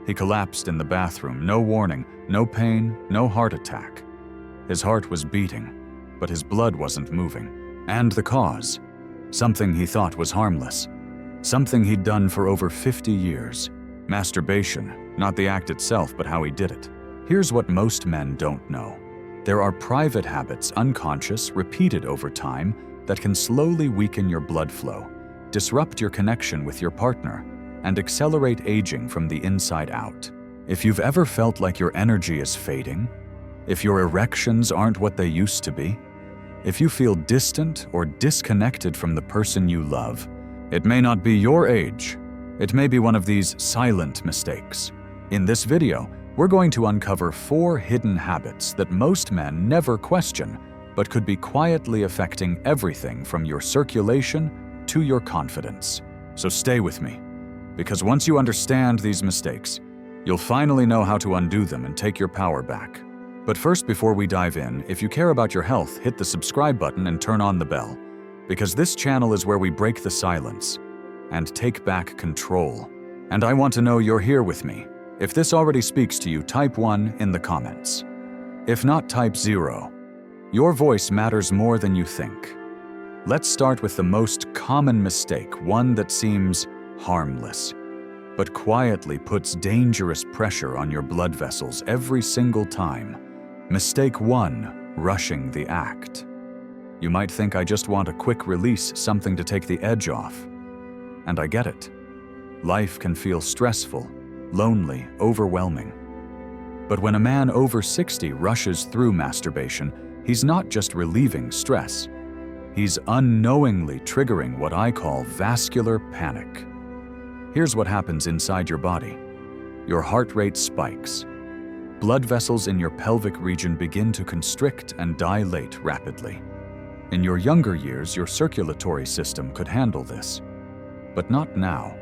He collapsed in the bathroom, no warning, no pain, no heart attack. His heart was beating, but his blood wasn't moving. And the cause? Something he thought was harmless. Something he'd done for over 50 years. Masturbation, not the act itself, but how he did it. Here's what most men don't know. There are private habits, unconscious, repeated over time, that can slowly weaken your blood flow, disrupt your connection with your partner, and accelerate aging from the inside out. If you've ever felt like your energy is fading, if your erections aren't what they used to be, if you feel distant or disconnected from the person you love, it may not be your age. It may be one of these silent mistakes. In this video, we're going to uncover 4 hidden habits that most men never question, but could be quietly affecting everything from your circulation to your confidence. So stay with me, because once you understand these mistakes, you'll finally know how to undo them and take your power back. But first, before we dive in, if you care about your health, hit the subscribe button and turn on the bell, because this channel is where we break the silence and take back control. And I want to know you're here with me. If this already speaks to you, type 1 in the comments. If not, type 0. Your voice matters more than you think. Let's start with the most common mistake, one that seems harmless, but quietly puts dangerous pressure on your blood vessels every single time. Mistake 1, rushing the act. You might think, I just want a quick release, something to take the edge off. And I get it. Life can feel stressful, lonely, overwhelming. But when a man over 60 rushes through masturbation, he's not just relieving stress. He's unknowingly triggering what I call vascular panic. Here's what happens inside your body. Your heart rate spikes. Blood vessels in your pelvic region begin to constrict and dilate rapidly. In your younger years, your circulatory system could handle this, but not now.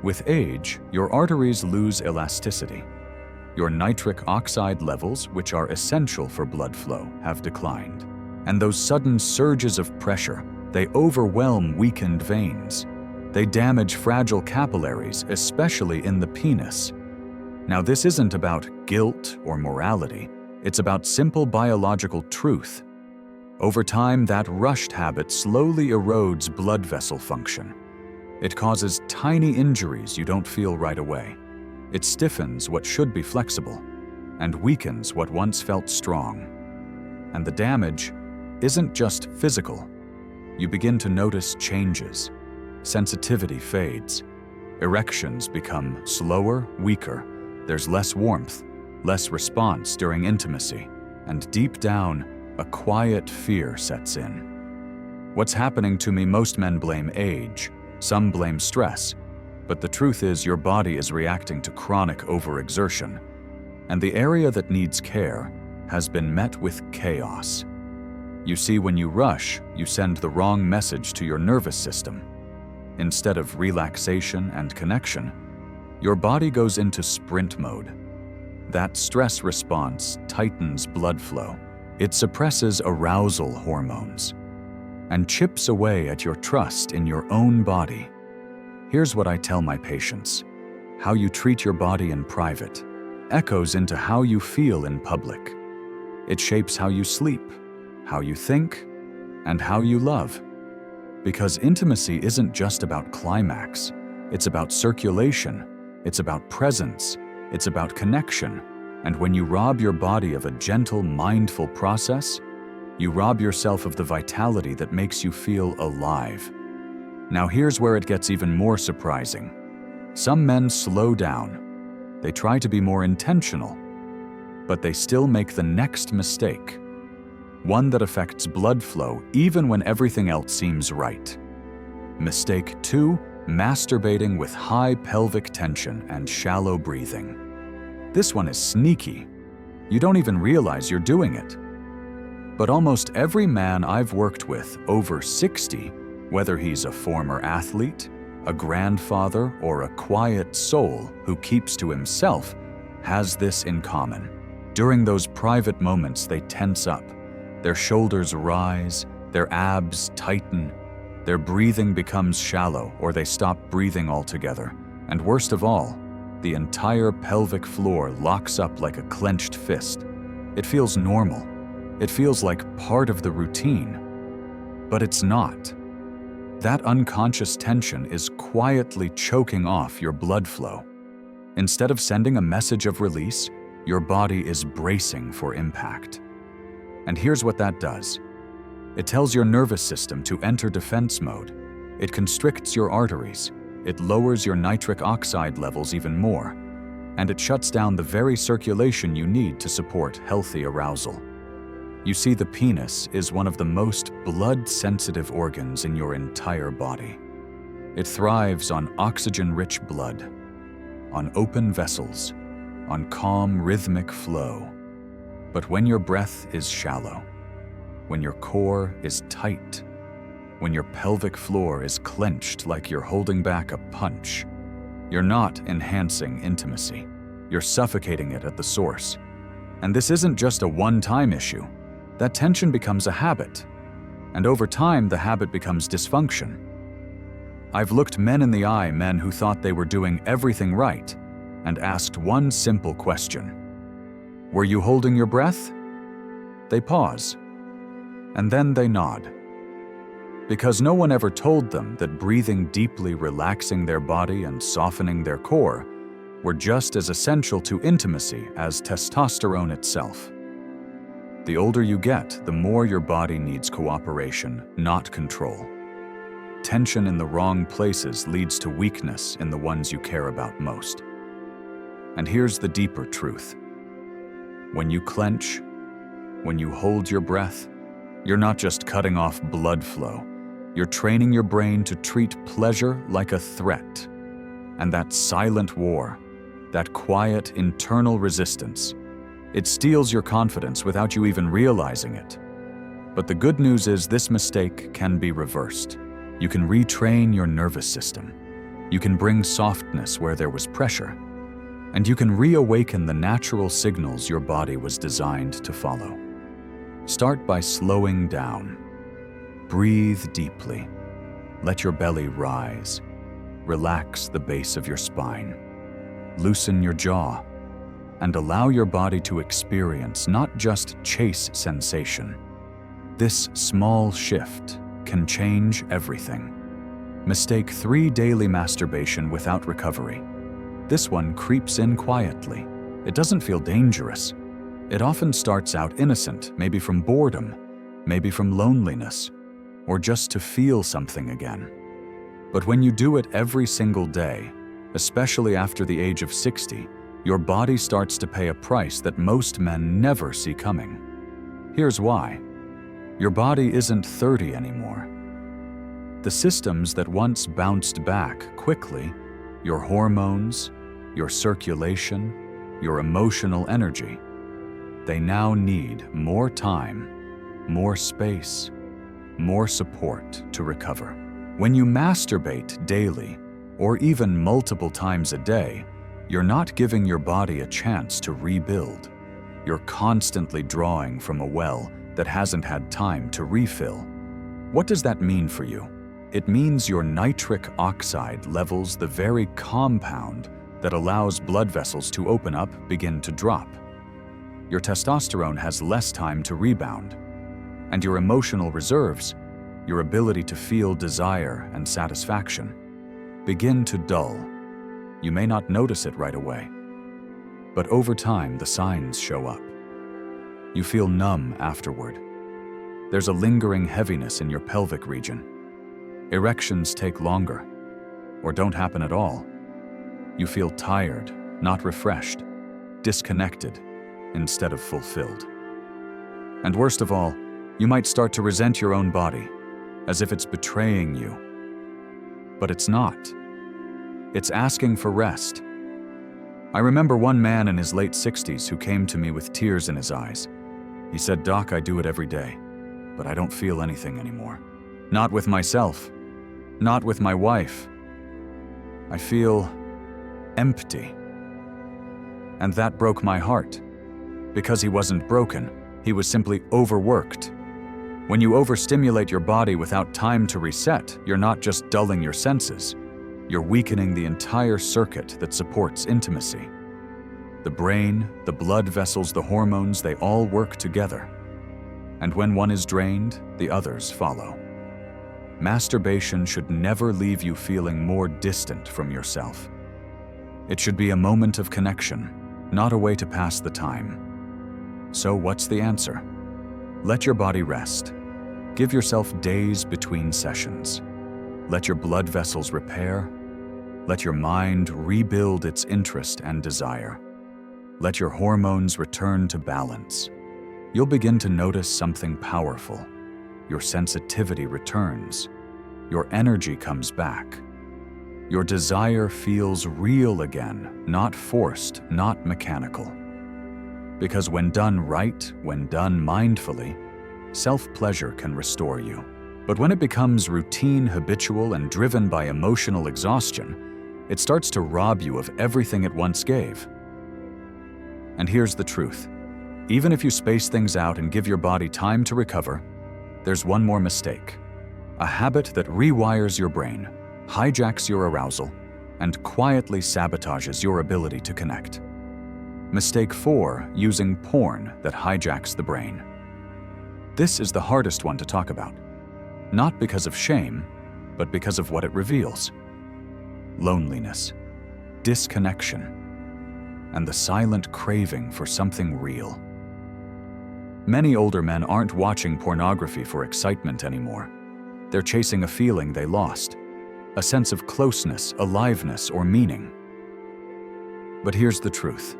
With age, your arteries lose elasticity. Your nitric oxide levels, which are essential for blood flow, have declined. And those sudden surges of pressure, they overwhelm weakened veins. They damage fragile capillaries, especially in the penis. Now, this isn't about guilt or morality. It's about simple biological truth. Over time, that rushed habit slowly erodes blood vessel function. It causes tiny injuries you don't feel right away. It stiffens what should be flexible and weakens what once felt strong. And the damage isn't just physical. You begin to notice changes. Sensitivity fades. Erections become slower, weaker. There's less warmth, less response during intimacy, and deep down, a quiet fear sets in. What's happening to me? Most men blame age. Some blame stress. But the truth is, your body is reacting to chronic overexertion. And the area that needs care has been met with chaos. You see, when you rush, you send the wrong message to your nervous system. Instead of relaxation and connection, your body goes into sprint mode. That stress response tightens blood flow. It suppresses arousal hormones and chips away at your trust in your own body. Here's what I tell my patients. How you treat your body in private echoes into how you feel in public. It shapes how you sleep, how you think, and how you love. Because intimacy isn't just about climax. It's about circulation. It's about presence. It's about connection. And when you rob your body of a gentle, mindful process, you rob yourself of the vitality that makes you feel alive. Now here's where it gets even more surprising. Some men slow down. They try to be more intentional, but they still make the next mistake. One that affects blood flow even when everything else seems right. Mistake 2, masturbating with high pelvic tension and shallow breathing. This one is sneaky. You don't even realize you're doing it. But almost every man I've worked with over 60, whether he's a former athlete, a grandfather, or a quiet soul who keeps to himself, has this in common. During those private moments, they tense up. Their shoulders rise, their abs tighten, their breathing becomes shallow, or they stop breathing altogether. And worst of all, the entire pelvic floor locks up like a clenched fist. It feels normal. It feels like part of the routine. But it's not. That unconscious tension is quietly choking off your blood flow. Instead of sending a message of release, your body is bracing for impact. And here's what that does. It tells your nervous system to enter defense mode. It constricts your arteries. It lowers your nitric oxide levels even more. And it shuts down the very circulation you need to support healthy arousal. You see, the penis is one of the most blood-sensitive organs in your entire body. It thrives on oxygen-rich blood, on open vessels, on calm, rhythmic flow. But when your breath is shallow, when your core is tight, when your pelvic floor is clenched like you're holding back a punch, you're not enhancing intimacy. You're suffocating it at the source. And this isn't just a one-time issue. That tension becomes a habit. And over time, the habit becomes dysfunction. I've looked men in the eye, men who thought they were doing everything right, and asked one simple question. Were you holding your breath? They pause. And then they nod. Because no one ever told them that breathing deeply, relaxing their body, and softening their core were just as essential to intimacy as testosterone itself. The older you get, the more your body needs cooperation, not control. Tension in the wrong places leads to weakness in the ones you care about most. And here's the deeper truth. When you clench, when you hold your breath, you're not just cutting off blood flow. You're training your brain to treat pleasure like a threat. And that silent war, that quiet internal resistance, it steals your confidence without you even realizing it. But the good news is this mistake can be reversed. You can retrain your nervous system. You can bring softness where there was pressure. And you can reawaken the natural signals your body was designed to follow. Start by slowing down. Breathe deeply. Let your belly rise. Relax the base of your spine. Loosen your jaw. And allow your body to experience not just chase sensation. This small shift can change everything. Mistake 3: daily masturbation without recovery. This one creeps in quietly. It doesn't feel dangerous. It often starts out innocent, maybe from boredom, maybe from loneliness, or just to feel something again. But when you do it every single day, especially after the age of 60, your body starts to pay a price that most men never see coming. Here's why. Your body isn't 30 anymore. The systems that once bounced back quickly, your hormones, your circulation, your emotional energy, they now need more time, more space, more support to recover. When you masturbate daily, or even multiple times a day, you're not giving your body a chance to rebuild. You're constantly drawing from a well that hasn't had time to refill. What does that mean for you? It means your nitric oxide levels, the very compound that allows blood vessels to open up, begin to drop. Your testosterone has less time to rebound. And your emotional reserves, your ability to feel desire and satisfaction, begin to dull. You may not notice it right away, but over time the signs show up. You feel numb afterward. There's a lingering heaviness in your pelvic region. Erections take longer, or don't happen at all. You feel tired, not refreshed, disconnected instead of fulfilled. And worst of all, you might start to resent your own body, as if it's betraying you. But it's not. It's asking for rest. I remember one man in his late 60s who came to me with tears in his eyes. He said, "Doc, I do it every day, but I don't feel anything anymore. Not with myself. Not with my wife. I feel empty." And that broke my heart. Because he wasn't broken, he was simply overworked. When you overstimulate your body without time to reset, you're not just dulling your senses. You're weakening the entire circuit that supports intimacy. The brain, the blood vessels, the hormones, they all work together. And when one is drained, the others follow. Masturbation should never leave you feeling more distant from yourself. It should be a moment of connection, not a way to pass the time. So what's the answer? Let your body rest. Give yourself days between sessions. Let your blood vessels repair. Let your mind rebuild its interest and desire. Let your hormones return to balance. You'll begin to notice something powerful. Your sensitivity returns. Your energy comes back. Your desire feels real again, not forced, not mechanical. Because when done right, when done mindfully, self-pleasure can restore you. But when it becomes routine, habitual, and driven by emotional exhaustion, it starts to rob you of everything it once gave. And here's the truth. Even if you space things out and give your body time to recover, there's one more mistake. A habit that rewires your brain, hijacks your arousal, and quietly sabotages your ability to connect. Mistake 4, using porn that hijacks the brain. This is the hardest one to talk about. Not because of shame, but because of what it reveals. Loneliness, disconnection, and the silent craving for something real. Many older men aren't watching pornography for excitement anymore. They're chasing a feeling they lost, a sense of closeness, aliveness, or meaning. But here's the truth.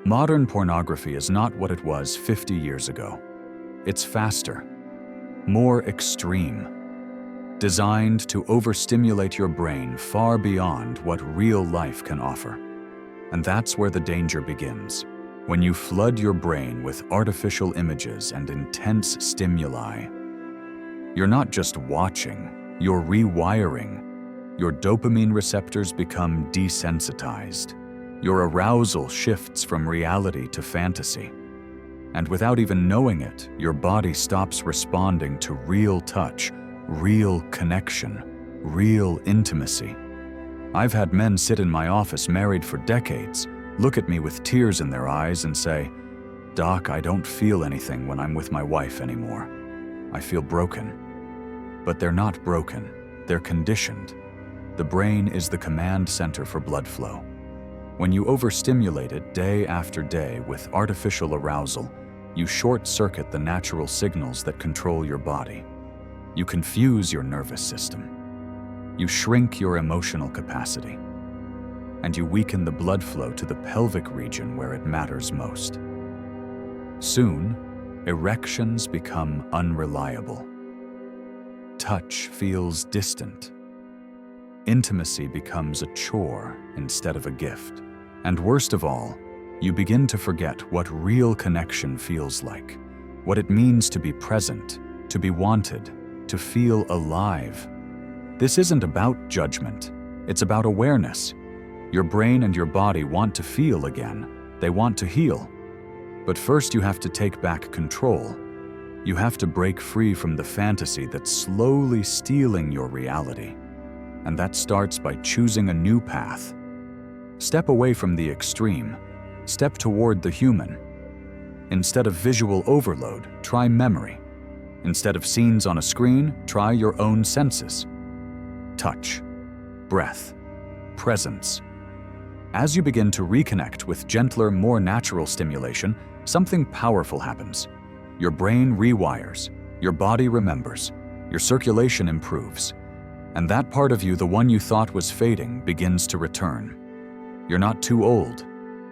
Modern pornography is not what it was 50 years ago. It's faster, more extreme, designed to overstimulate your brain far beyond what real life can offer. And that's where the danger begins. When you flood your brain with artificial images and intense stimuli, you're not just watching, you're rewiring. Your dopamine receptors become desensitized. Your arousal shifts from reality to fantasy. And without even knowing it, your body stops responding to real touch, real connection, real intimacy. I've had men sit in my office married for decades, look at me with tears in their eyes and say, "Doc, I don't feel anything when I'm with my wife anymore. I feel broken." But they're not broken, they're conditioned. The brain is the command center for blood flow. When you overstimulate it day after day with artificial arousal, you short-circuit the natural signals that control your body. You confuse your nervous system. You shrink your emotional capacity. And you weaken the blood flow to the pelvic region where it matters most. Soon, erections become unreliable. Touch feels distant. Intimacy becomes a chore instead of a gift. And worst of all, you begin to forget what real connection feels like, what it means to be present, to be wanted, to feel alive. This isn't about judgment, it's about awareness. Your brain and your body want to feel again. They want to heal. But first you have to take back control. You have to break free from the fantasy that's slowly stealing your reality. And that starts by choosing a new path. Step away from the extreme. Step toward the human. Instead of visual overload, try memory. Instead of scenes on a screen, try your own senses. Touch, breath, presence. As you begin to reconnect with gentler, more natural stimulation, something powerful happens. Your brain rewires, your body remembers, your circulation improves, and that part of you, the one you thought was fading, begins to return. You're not too old,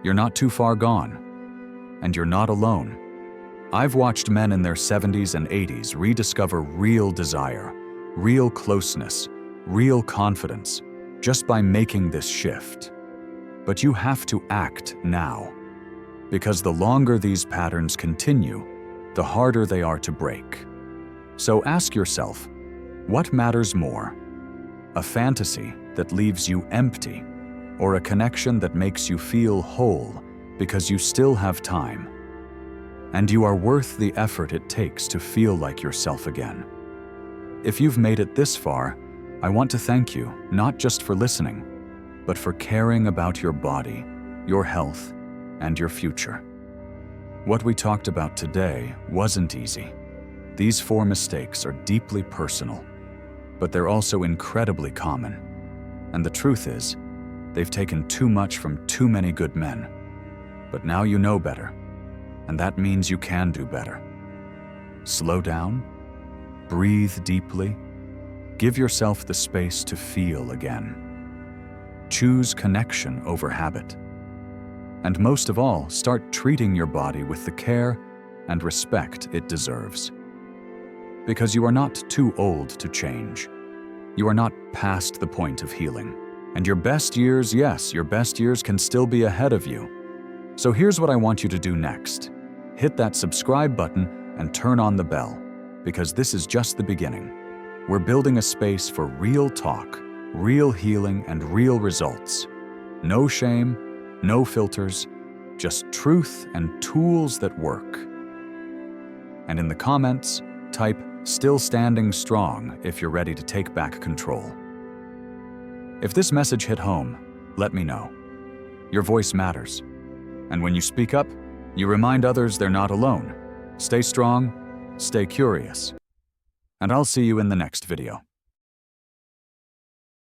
you're not too far gone, and you're not alone. I've watched men in their 70s and 80s rediscover real desire, real closeness, real confidence, just by making this shift. But you have to act now, because the longer these patterns continue, the harder they are to break. So ask yourself, what matters more? A fantasy that leaves you empty, or a connection that makes you feel whole because you still have time? And you are worth the effort it takes to feel like yourself again. If you've made it this far, I want to thank you, not just for listening, but for caring about your body, your health, and your future. What we talked about today wasn't easy. These 4 mistakes are deeply personal, but they're also incredibly common. And the truth is, they've taken too much from too many good men. But now you know better, and that means you can do better. Slow down, breathe deeply, give yourself the space to feel again. Choose connection over habit. And most of all, start treating your body with the care and respect it deserves. Because you are not too old to change. You are not past the point of healing. And your best years, yes, your best years can still be ahead of you. So here's what I want you to do next. Hit that subscribe button and turn on the bell, because this is just the beginning. We're building a space for real talk, real healing, and real results. No shame, no filters, just truth and tools that work. And in the comments, type "still standing strong" if you're ready to take back control. If this message hit home, let me know. Your voice matters. And when you speak up, you remind others they're not alone. Stay strong, stay curious. And I'll see you in the next video.